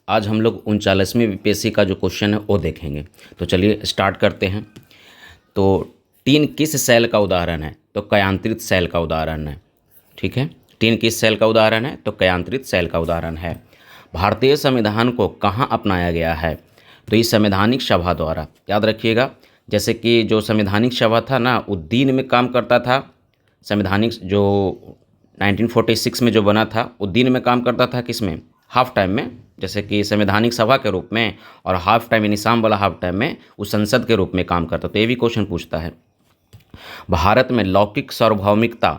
आज हम लोग 39वीं बीपीएससी का जो क्वेश्चन है वो देखेंगे। तो चलिए स्टार्ट करते हैं। तो टीन किस सेल का उदाहरण है? तो कयांत्रित सेल का उदाहरण है। ठीक है, टीन किस सेल का उदाहरण है? तो कयांत्रित सेल का उदाहरण है। भारतीय संविधान को कहाँ अपनाया गया है? तो इस संवैधानिक सभा द्वारा। याद रखिएगा, जैसे कि जो संवैधानिक सभा था ना, वो दिन में काम करता था। संवैधानिक जो 1946 में जो बना था वो दिन में काम करता था, किस में? हाफ टाइम में, जैसे कि संवैधानिक सभा के रूप में, और हाफ टाइम यानी शाम वाला हाफ टाइम में वो संसद के रूप में काम करता। तो ये भी क्वेश्चन पूछता है। भारत में लौकिक सार्वभौमिकता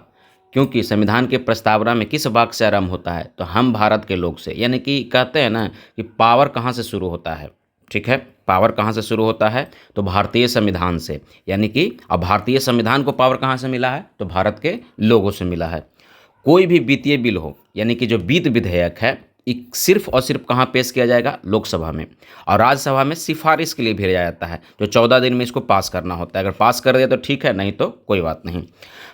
क्योंकि संविधान के प्रस्तावना में किस वाक्य से आरंभ होता है? तो हम भारत के लोग से, यानी कि कहते हैं ना कि पावर कहाँ से शुरू होता है। ठीक है, पावर कहाँ से शुरू होता है? तो भारतीय संविधान से। यानी कि अब भारतीय संविधान को पावर कहाँ से मिला है? तो भारत के लोगों से मिला है। कोई भी वित्तीय बिल हो, यानी कि जो वित्त विधेयक है, सिर्फ और सिर्फ कहाँ पेश किया जाएगा? लोकसभा में। और राज्यसभा में सिफारिश के लिए भेजा जाता है, जो 14 दिन में इसको पास करना होता है। अगर पास कर दिया तो ठीक है, नहीं तो कोई बात नहीं।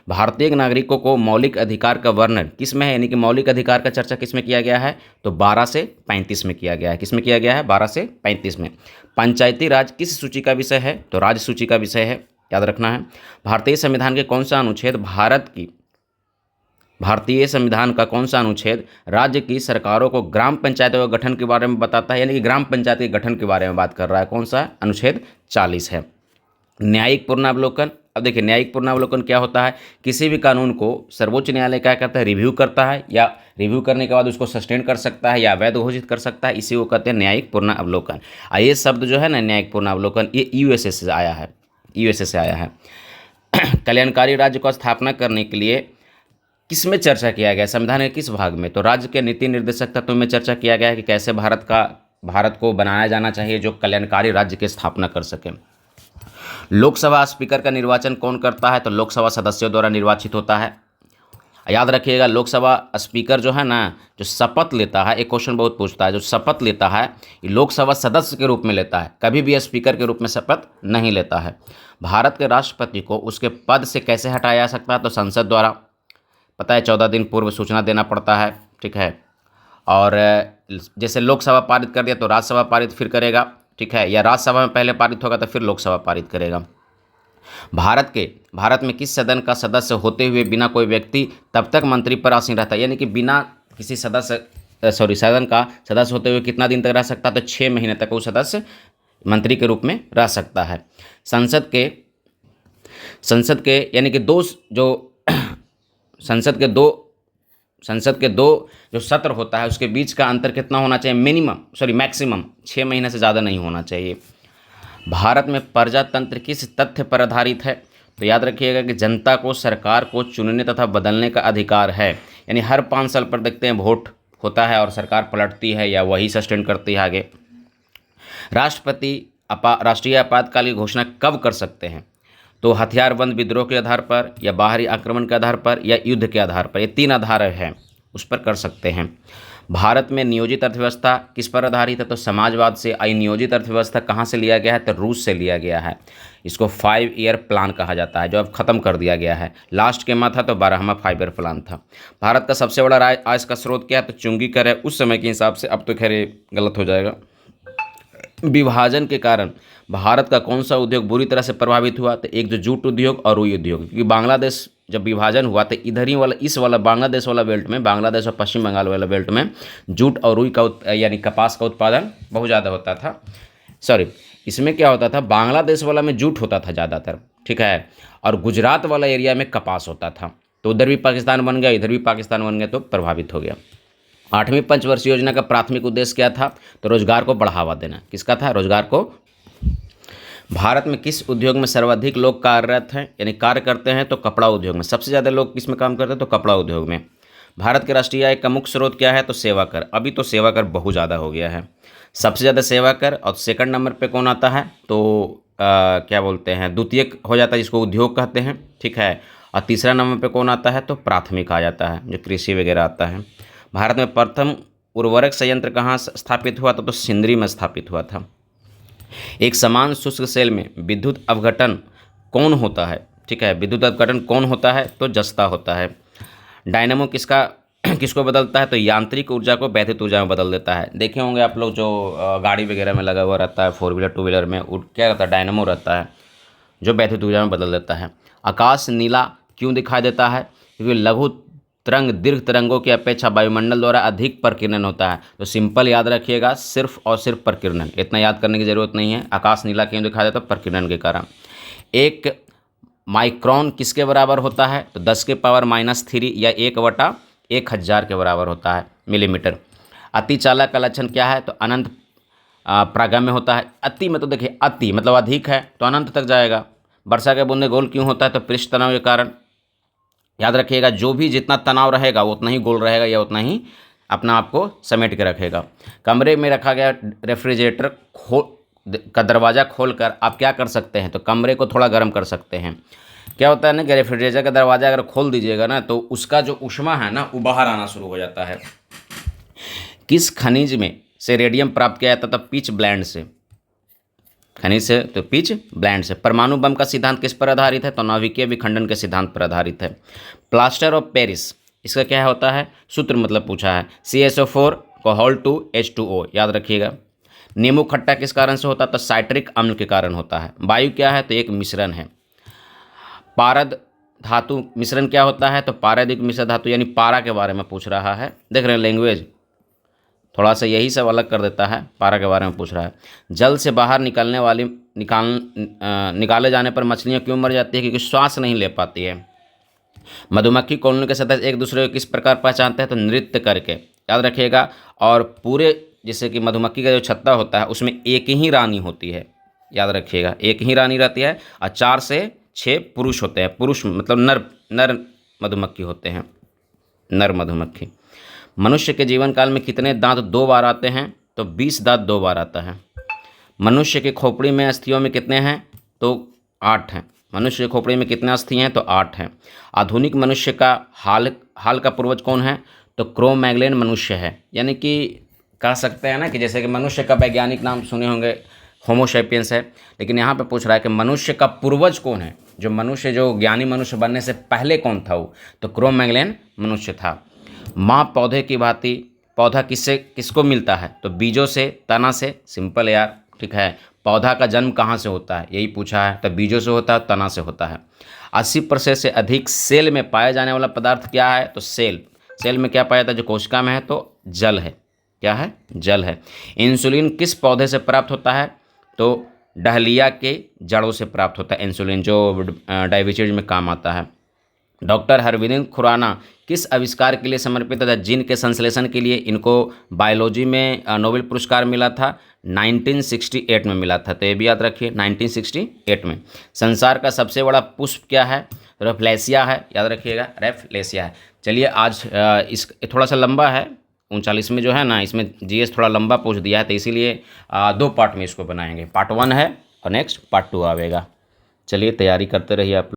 भारतीय नागरिकों को मौलिक अधिकार का वर्णन किस में है? यानी कि मौलिक अधिकार का चर्चा किस में किया गया है? तो 12 से 35 में किया गया है। किस में किया गया है? 12 से 35 में। पंचायती राज किस सूची का विषय है? तो राज्य सूची का विषय है, याद रखना है। भारतीय संविधान के कौन सा अनुच्छेद भारतीय संविधान का कौन सा अनुच्छेद राज्य की सरकारों को ग्राम पंचायतों के गठन के बारे में बताता है? यानी कि ग्राम पंचायत के गठन के बारे में बात कर रहा है। कौन सा? अनुच्छेद 40 है। न्यायिक पूर्णावलोकन। अब देखिए, न्यायिक पूर्णावलोकन क्या होता है? किसी भी कानून को सर्वोच्च न्यायालय क्या करता है? रिव्यू करता है, या रिव्यू करने के बाद उसको सस्टेन कर सकता है या वैध घोषित कर सकता है। इसी को कहते हैं न्यायिक पूर्णावलोकन। ये शब्द जो है ना, न्यायिक पूर्णावलोकन, ये यूएसए से आया है। यूएसए से आया है। कल्याणकारी राज्य को स्थापना करने के लिए किस में चर्चा किया गया? संविधान के किस भाग में? तो राज्य के नीति निर्देशक तत्व में चर्चा किया गया है कि कैसे भारत को बनाया जाना चाहिए जो कल्याणकारी राज्य की स्थापना कर सके। लोकसभा स्पीकर का निर्वाचन कौन करता है? तो लोकसभा सदस्यों द्वारा निर्वाचित होता है। याद रखिएगा, लोकसभा स्पीकर जो है ना, जो शपथ लेता है, एक क्वेश्चन बहुत पूछता है, जो शपथ लेता है ये लोकसभा सदस्य के रूप में लेता है, कभी भी स्पीकर के रूप में शपथ नहीं लेता है। भारत के राष्ट्रपति को उसके पद से कैसे हटाया जा सकता है? तो संसद द्वारा। पता है, 14 दिन पूर्व सूचना देना पड़ता है। ठीक है, और जैसे लोकसभा पारित कर दिया तो राज्यसभा पारित फिर करेगा। ठीक है, या राज्यसभा में पहले पारित होगा तो फिर लोकसभा पारित करेगा। भारत में किस सदन का सदस्य होते हुए बिना कोई व्यक्ति तब तक मंत्री पर आसीन रहता है? यानी कि बिना किसी सदन का सदस्य होते हुए कितना दिन तक रह सकता है? तो 6 महीने तक वो सदस्य मंत्री के रूप में रह सकता है। संसद के यानी कि संसद के दो जो सत्र होता है उसके बीच का अंतर कितना होना चाहिए? मैक्सिमम 6 महीने से ज़्यादा नहीं होना चाहिए। भारत में प्रजातंत्र किस तथ्य पर आधारित है? तो याद रखिएगा कि जनता को सरकार को चुनने तथा बदलने का अधिकार है। यानी हर 5 साल पर देखते हैं वोट होता है और सरकार पलटती है या वही सस्टेन करती है आगे। राष्ट्रपति राष्ट्रीय आपातकाल की घोषणा कब कर सकते हैं? तो हथियारबंद विद्रोह के आधार पर, या बाहरी आक्रमण के आधार पर, या युद्ध के आधार पर। ये 3 आधार हैं, उस पर कर सकते हैं। भारत में नियोजित अर्थव्यवस्था किस पर आधारित है? तो समाजवाद से। नियोजित अर्थव्यवस्था कहाँ से लिया गया है? तो रूस से लिया गया है। इसको 5 ईयर प्लान कहा जाता है, जो अब ख़त्म कर दिया गया है। लास्ट के में था तो 12वां 5 ईयर प्लान था। भारत का सबसे बड़ा आय का स्रोत क्या है? तो चुंगी कर है उस समय के हिसाब से, अब तो खैर गलत हो जाएगा। विभाजन के कारण भारत का कौन सा उद्योग बुरी तरह से प्रभावित हुआ? तो एक जो जूट उद्योग और रुई उद्योग, क्योंकि बांग्लादेश जब विभाजन हुआ तो इधर ही वाला, इस वाला बांग्लादेश वाला बेल्ट में, बांग्लादेश और पश्चिम बंगाल वाला बेल्ट में जूट और रुई का यानी कपास का उत्पादन बहुत ज़्यादा होता था। इसमें क्या होता था? बांग्लादेश वाला में जूट होता था ज़्यादातर। ठीक है, और गुजरात वाला एरिया में कपास होता था। तो उधर भी पाकिस्तान बन गया, इधर भी पाकिस्तान बन गया, तो प्रभावित हो गया। 8वीं पंचवर्षीय योजना का प्राथमिक उद्देश्य क्या था? तो रोजगार को बढ़ावा देना। किसका था? रोजगार को। भारत में किस उद्योग में सर्वाधिक लोग कार्यरत हैं, यानी कार्य करते हैं? तो कपड़ा उद्योग में। सबसे ज़्यादा लोग किस में काम करते हैं? तो कपड़ा उद्योग में। भारत के राष्ट्रीय आय का मुख्य स्रोत क्या है? तो सेवा कर। अभी तो सेवा कर बहुत ज़्यादा हो गया है, सबसे ज़्यादा सेवा कर। और सेकंड नंबर पे कौन आता है? तो क्या बोलते हैं, द्वितीयक हो जाता है, जिसको उद्योग कहते हैं। ठीक है, और तीसरा नंबर पे कौन आता है? तो प्राथमिक आ जाता है, जो कृषि वगैरह आता है। भारत में प्रथम उर्वरक संयंत्र कहाँ स्थापित हुआ? तो सिंदरी में स्थापित हुआ था। एक समान शुष्क सेल में विद्युत अपघटन कौन होता है? ठीक है, विद्युत अपघटन कौन होता है? तो जस्ता होता है। डायनामो किसका किसको बदलता है, तो यांत्रिक ऊर्जा को वैद्युत ऊर्जा में बदल देता है। देखे होंगे आप लोग जो गाड़ी वगैरह में लगा हुआ रहता है, 4 व्हीलर 2 व्हीलर में क्या रहता है, डायनेमो रहता है जो वैद्युत ऊर्जा में बदल देता है। आकाश नीला क्यों दिखाई देता है, क्योंकि लघु तरंग दीर्घ तरंगों की अपेक्षा वायुमंडल द्वारा अधिक प्रकीर्णन होता है। तो सिंपल याद रखिएगा, सिर्फ और सिर्फ प्रकीर्णन, इतना याद करने की जरूरत नहीं है। आकाश नीला क्यों दिखाई देता है, प्रकीर्णन के कारण। एक माइक्रोन किसके बराबर होता है, तो 10⁻³ या 1/1000 के बराबर होता है मिलीमीटर। अति चालक का लक्षण क्या है, तो अनंत प्रागम्य होता है। अति में तो देखिए, अति मतलब अधिक है तो अनंत तक जाएगा। वर्षा के बूंदे गोल क्यों होता है, तो पृष्ठ तनाव के कारण। याद रखिएगा, जो भी जितना तनाव रहेगा वो उतना ही गोल रहेगा या उतना ही अपना आपको समेट के रखेगा। कमरे में रखा गया रेफ्रिजरेटर का दरवाज़ा खोलकर आप क्या कर सकते हैं, तो कमरे को थोड़ा गर्म कर सकते हैं। क्या होता है ना कि रेफ्रिजरेटर का दरवाज़ा अगर खोल दीजिएगा ना तो उसका जो ऊष्मा है ना वो बाहर आना शुरू हो जाता है। किस खनिज में से रेडियम प्राप्त किया जाता था, पिच ब्लेंड से। खनिज से तो पिच ब्लेंड से। परमाणु बम का सिद्धांत किस पर आधारित है, तो नाभिकीय विखंडन के सिद्धांत पर आधारित है। प्लास्टर ऑफ पेरिस इसका क्या होता है, सूत्र मतलब पूछा है, CSO4 याद रखिएगा। नींबू खट्टा किस कारण से होता है, तो साइट्रिक अम्ल के कारण होता है। वायु क्या है, तो एक मिश्रण है। पारद धातु मिश्रण क्या होता है, तो पारदिक मिश्र धातु, यानी पारा के बारे में पूछ रहा है। देख रहे हैं लैंग्वेज थोड़ा सा यही सब अलग कर देता है, पारा के बारे में पूछ रहा है। जल से बाहर निकाले जाने पर मछलियाँ क्यों मर जाती है, क्योंकि श्वास नहीं ले पाती है। मधुमक्खी कॉलोनी के सदस्य एक दूसरे को किस प्रकार पहचानते हैं, तो नृत्य करके। याद रखिएगा। और पूरे जैसे कि मधुमक्खी का जो छत्ता होता है उसमें एक ही रानी होती है, याद रखिएगा, एक ही रानी रहती है और 4 से 6 पुरुष होते हैं। पुरुष मतलब नर मधुमक्खी होते हैं, नर मधुमक्खी। मनुष्य के जीवन काल में कितने दांत 2 बार आते हैं, तो 20 दांत 2 बार आता है। मनुष्य के खोपड़ी में अस्थियों में कितने हैं, तो 8 हैं। मनुष्य की खोपड़ी में कितने अस्थि हैं, तो 8 हैं। आधुनिक मनुष्य का हाल का पूर्वज कौन है, तो क्रो-मैग्लेन मनुष्य है। यानी कि कह सकते हैं ना कि जैसे कि मनुष्य का वैज्ञानिक नाम सुने होंगे होमो सैपियंस है, लेकिन यहाँ पे पूछ रहा है कि मनुष्य का पूर्वज कौन है, जो ज्ञानी मनुष्य बनने से पहले कौन था वो, तो क्रो-मैग्लेन मनुष्य था। माँ पौधे की भांति पौधा किसको मिलता है, तो बीजों से, तना से। सिंपल यार, ठीक है। पौधा का जन्म कहाँ से होता है, यही पूछा है, तो बीजों से होता है, तना से होता है। 80% से अधिक सेल में पाया जाने वाला पदार्थ क्या है, तो सेल में क्या पाया जाता है, जो कोशिका में है, तो जल है। क्या है, जल है। इंसुलिन किस पौधे से प्राप्त होता है, तो डहलिया के जड़ों से प्राप्त होता है इंसुलिन, जो डायबिटीज में काम आता है। डॉक्टर हरविंदर खुराना किस आविष्कार के लिए समर्पित था, जीन के संश्लेषण के लिए। इनको बायोलॉजी में नोबेल पुरस्कार मिला था, 1968 में मिला था, तो ये भी याद रखिए 1968 में। संसार का सबसे बड़ा पुष्प क्या है, रेफ्लेसिया है, याद रखिएगा, रेफ्लेसिया है। चलिए आज इस थोड़ा सा लंबा है, 39 में जो है ना, इसमें जीएस थोड़ा लंबा पूछ दिया है, तो इसीलिए 2 पार्ट में इसको बनाएंगे। पार्ट 1 है और नेक्स्ट पार्ट 2 आवेगा। चलिए तैयारी करते रहिए आप।